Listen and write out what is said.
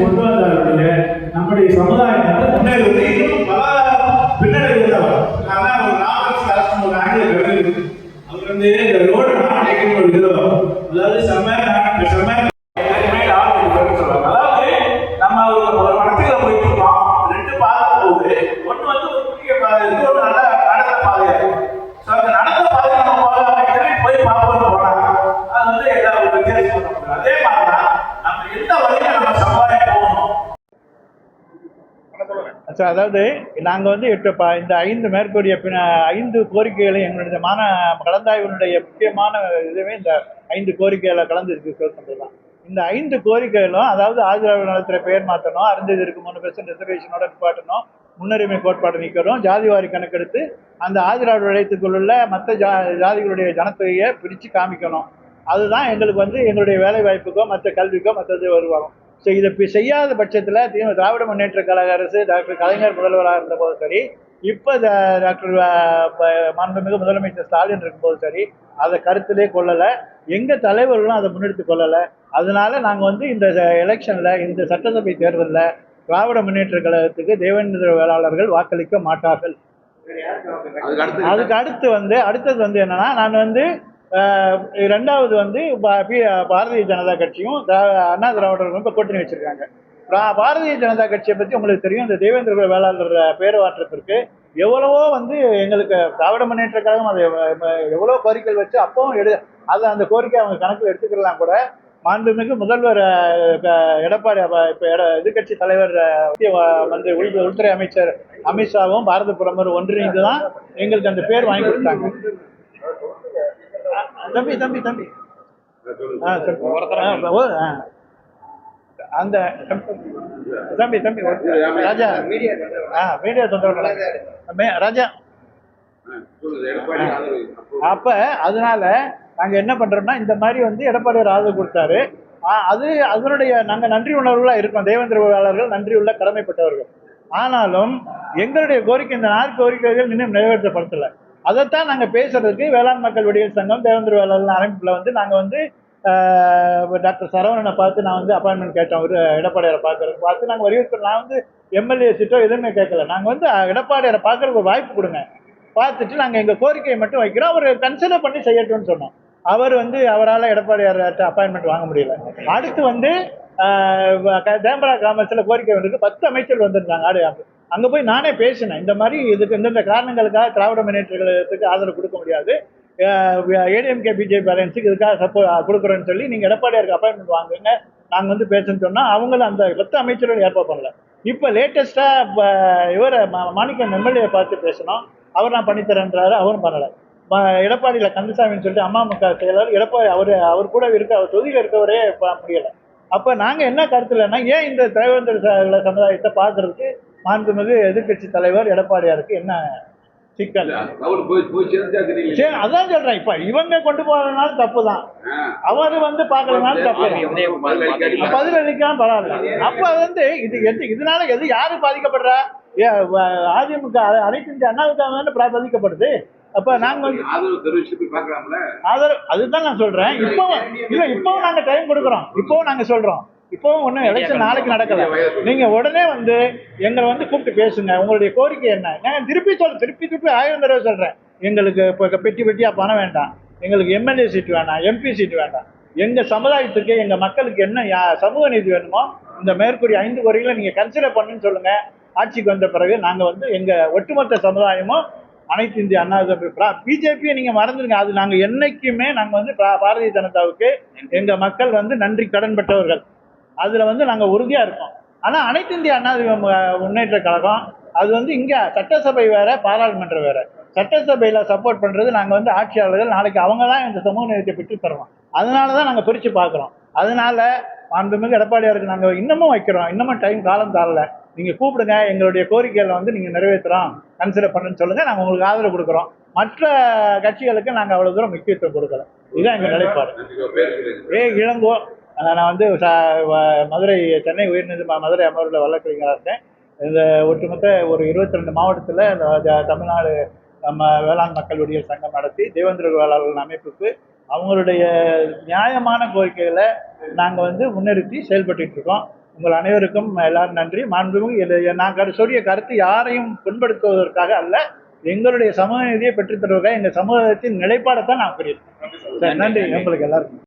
கொண்டு வந்தாலுடைய நம்முடைய சமுதாயம் வந்து முன்னேறுவது இன்னும் பல பின்னடைவு தான். அதனால ஒரு ராமகிருஷ்ண அரசு ஒரு ஆங்கில இருக்கு, அவர் வந்து இந்த ரோடு நாளைக்கு ஒரு இது அதாவது செம்ம சொல்லுவாங்க. அதாவது நம்ம ஒரு மனத்துல போயிட்டு இருக்கோம், ரெண்டு பாதை போகுது, ஒன்று வந்து ஒரு குறுகிய பாதை இருக்கு, ஒரு நல்ல நடந்த பாதை இருக்கு. ஸோ அந்த நடந்த பாதை நம்ம போய் பார்ப்போம்னு போனாங்க, அது வந்து எல்லா ஒரு வித்தியாசம். அதே மாதிரிதான் நம்ம எந்த வழியில நம்ம சமுதாயம் போகணும். அதாவது நாங்கள் வந்து இந்த 5 மேற்கூறிய 5 கோரிக்கைகளையும் எங்களுடைய கலந்தாய்வினுடைய முக்கியமான இதுவே இந்த 5 கோரிக்கைகளை கலந்து தான். இந்த 5 கோரிக்கைகளும் அதாவது ஆதிராவிட நலத்துறை பெயர் மாற்றணும், அறிஞ்சதற்கு 3% ரிசர்வேஷனோட நிப்பாட்டணும், முன்னுரிமை கோட்பாடு நீக்கணும், ஜாதிவாரி கணக்கெடுத்து அந்த ஆதிராவிட உழைத்துக்குள்ள மற்ற ஜாதிகளுடைய ஜனத்தொகையை பிரித்து காமிக்கணும். அதுதான் எங்களுக்கு வந்து எங்களுடைய வேலை வாய்ப்புக்கோ மற்ற கல்விக்கோ மற்றது வருவாங்க. ஸோ இதை செய்யாத பட்சத்தில் திராவிட முன்னேற்ற கழக அரசு டாக்டர் கலைஞர் முதல்வராக இருந்தபோது சரி, இப்போ டாக்டர் மாண்புமிகு முதலமைச்சர் ஸ்டாலின் இருக்கும்போது சரி, அதை கருத்திலே கொள்ளலை, எங்கள் தலைவர்களும் அதை முன்னெடுத்து கொள்ளலை. அதனால நாங்கள் வந்து இந்த எலெக்ஷனில், இந்த சட்டசபை தேர்தலில் திராவிட முன்னேற்ற கழகத்துக்கு தேவேந்திர வேளாளர்கள் வாக்களிக்க மாட்டார்கள். அதுக்கு அடுத்தது வந்து என்னன்னா, நான் வந்து ரெண்டாவது வந்து பாரதிய ஜனதா கட்சியும் அண்ணா திராவிடர்களும் இப்போ கூட்டணி வச்சிருக்காங்க. பாரதிய ஜனதா கட்சியை பற்றி உங்களுக்கு தெரியும், இந்த தேவேந்திர வேளாளர் பேரவாற்றத்திற்கு எவ்வளவோ வந்து எங்களுக்கு திராவிட முன்னேற்ற கழகம் அதை எவ்வளோ கோரிக்கை வச்சு அப்பவும் அதை அந்த கோரிக்கை அவங்க கணக்கில் எடுத்துக்கலாம் கூட. மாண்புமிகு முதல்வர் எடப்பாடி இப்போ எதிர்கட்சி தலைவர் வந்து உள்துறை அமைச்சர் அமித்ஷாவும் பாரத பிரதமர் ஒன்றிணைந்து தான் எங்களுக்கு அந்த பேர் வாங்கி கொடுத்தாங்க. தம்பி அந்த தம்பி ராஜா மீடியா தொந்தரவு ராஜா. அப்ப அதனால நாங்க என்ன பண்றோம்னா, இந்த மாதிரி வந்து எடப்பாடியார் ஆதரவு கொடுத்தாரு, அதனுடைய நாங்க நன்றி உணர்வுகளா இருக்கோம். தேவேந்திர வேளாளர்கள் நன்றி உள்ள கடமைப்பட்டவர்கள். ஆனாலும் எங்களுடைய கோரிக்கை, இந்த 4 கோரிக்கைகள் இன்னும் நிறைவேற்றப்படுத்தலை. அதைத்தான் நாங்கள் பேசுறதுக்கு வேளாண் மக்கள் விடியல் சங்கம் தேவேந்திர வேளாளர் அமைப்பில் வந்து நாங்கள் வந்து டாக்டர் சரவணனை பார்த்து நான் வந்து அப்பாயின்மெண்ட் கேட்டோம். ஒரு எடப்பாடியாரை பார்த்து நாங்கள் வலியுறுத்தோம். நான் வந்து எம்எல்ஏ சீட்டோ எதுவுமே கேட்கல. நாங்கள் வந்து எடப்பாடியாரை பார்க்கறதுக்கு ஒரு வாய்ப்பு கொடுங்க, பார்த்துட்டு நாங்கள் எங்கள் கோரிக்கையை மட்டும் வைக்கிறோம், அவர் கன்சிடர் பண்ணி செய்யட்டும்னு சொன்னோம். அவர் வந்து அவரால் எடப்பாடியார்கிட்ட அப்பாயின்மெண்ட் வாங்க முடியல. அடுத்து வந்து தேம்பரா கிராமத்தில் கோரிக்கை வந்திருக்கு, 10 அமைச்சர்கள் வந்திருந்தாங்க. அங்கே போய் நானே பேசினேன், இந்த மாதிரி இதுக்கு இந்தந்த காரணங்களுக்காக திராவிட முன்னேற்ற கழகத்துக்கு ஆதரவு கொடுக்க முடியாது, ஏடிஎம்கே பிஜேபி அலையன்ஸுக்கு இதுக்காக கொடுக்குறோன்னு சொல்லி நீங்கள் எடப்பாடியாருக்கு அப்பாயின்மெண்ட் வாங்குங்க, நாங்கள் வந்து பேசுன்னு சொன்னால் அவங்களும் அந்த 10 அமைச்சர்கள் ஏற்பாடு பண்ணல. இப்போ லேட்டஸ்ட்டாக இவர் மாணிக்கம் எம்எல்ஏ பார்த்து பேசணும், அவர் நான் பண்ணித்தரேன்றாரு, அவரும் பண்ணலை. எடப்பாடியில் கந்தசாமின்னு சொல்லிட்டு அமமுக செயலாளர் எடப்பாடி அவர் கூட இருக்க, அவர் தொகுதியில் இருக்கவரே முடியலை. அப்போ நாங்கள் என்ன கருத்துலன்னா, ஏன் இந்த தேவேந்திர சமுதாயத்தை பார்க்கறதுக்கு மாண்புமிகு எதிர்கட்சி தலைவர் எடப்பாடியாருக்கு என்ன சிக்கல்? அதான் சொல்றேன், இப்ப இவங்க கொண்டு போறதுனால தப்பு தான், அவரு வந்து பாக்கறதுனால தப்பு, பதிலளிக்காம பரவாயில்ல. அப்ப வந்து இதனால யாரு பாதிக்கப்படுறா? அதிமுக அனைத்து இந்திய அண்ணாவுக்கு பாதிக்கப்படுது. அப்ப நாங்க ஆதரவு, அதுதான் நான் சொல்றேன். இப்பவும் நாங்க டைம் கொடுக்குறோம், இப்பவும் நாங்க சொல்றோம், இப்பவும் ஒன்றும் எலெக்ஷன் நாளைக்கு நடக்கல, நீங்க உடனே வந்து எங்களை வந்து கூப்பிட்டு பேசுங்க, உங்களுடைய கோரிக்கை என்ன? நான் திருப்பி 1000 தடவை சொல்றேன், எங்களுக்கு இப்போ பெட்டியா பணம் வேண்டாம், எங்களுக்கு எம்எல்ஏ சீட் வேண்டாம், எம்பி சீட் வேண்டாம், எங்க சமுதாயத்துக்கு எங்க மக்களுக்கு என்ன சமூக நீதி வேணுமோ இந்த மேற்கூறிய 5 கோரிக்கைகளை நீங்க கன்சிடர் பண்ணுன்னு சொல்லுங்க. ஆட்சிக்கு வந்த பிறகு நாங்க வந்து எங்க ஒட்டுமொத்த சமுதாயமும் அனைத்து இந்திய அண்ணா பிஜேபியை நீங்க மறந்துருங்க, அது நாங்க என்னைக்குமே நாங்க வந்து பாரதிய ஜனதாவுக்கு எங்க மக்கள் வந்து நன்றி கடன் பெற்றவர்கள், அதுல வந்து நாங்க உறுதியா இருக்கோம். ஆனா அனைத்து இந்திய அண்ணா முன்னேற்ற கழகம் அது வந்து இங்க சட்டசபை வேற, பாராளுமன்றம் வேற. சட்டசபையில சப்போர்ட் பண்றது நாங்க வந்து ஆட்சியாளர்கள், நாளைக்கு அவங்க தான் இந்த சமூக நீதியை பெற்று தருவோம். அதனாலதான் நாங்க பிரிச்சு பாக்குறோம். அதனால மாண்புமிகு எடப்பாடியாருக்கு நாங்க இன்னமும் வைக்கிறோம், இன்னமும் டைம் காலம் தரல, நீங்க கூப்பிடுங்க, எங்களுடைய கோரிக்கைகளை வந்து நீங்க நிறைவேற்றுறோம், கன்சிடர் பண்ணுன்னு சொல்லுங்க, நாங்க உங்களுக்கு ஆதரவு கொடுக்குறோம். மற்ற கட்சிகளுக்கு நாங்க அவ்வளவு தூரம் முக்கியத்துவம் கொடுக்கல. இதுதான் எங்க நிலைப்பாடு. இளங்கோ, நான் வந்து மதுரை சென்னை உயர்நீதிமன்ற மதுரை அமர்வில் வழக்கறிஞராக இருக்கேன். இந்த ஒட்டுமொத்த ஒரு 22 மாவட்டத்தில் தமிழ்நாடு நம்ம வேளாண் மக்களுடைய சங்கம் நடத்தி தேவேந்திர வேளாளர்கள் அமைப்புக்கு அவங்களுடைய நியாயமான கோரிக்கைகளை நாங்கள் வந்து முன்னிறுத்தி செயல்பட்டு இருக்கோம். உங்கள் அனைவருக்கும் எல்லாரும் நன்றி. மாண்புமிகு நான் சொல்லிய கருத்து யாரையும் புண்படுத்துவதற்காக அல்ல, எங்களுடைய சமூக நீதியை பெற்றுத் தருவதற்காக எங்கள் சமூகத்தின் நிலைப்பாடைத்தான் நான் கூறியிருக்கேன். நன்றி உங்களுக்கு எல்லாருக்கும்.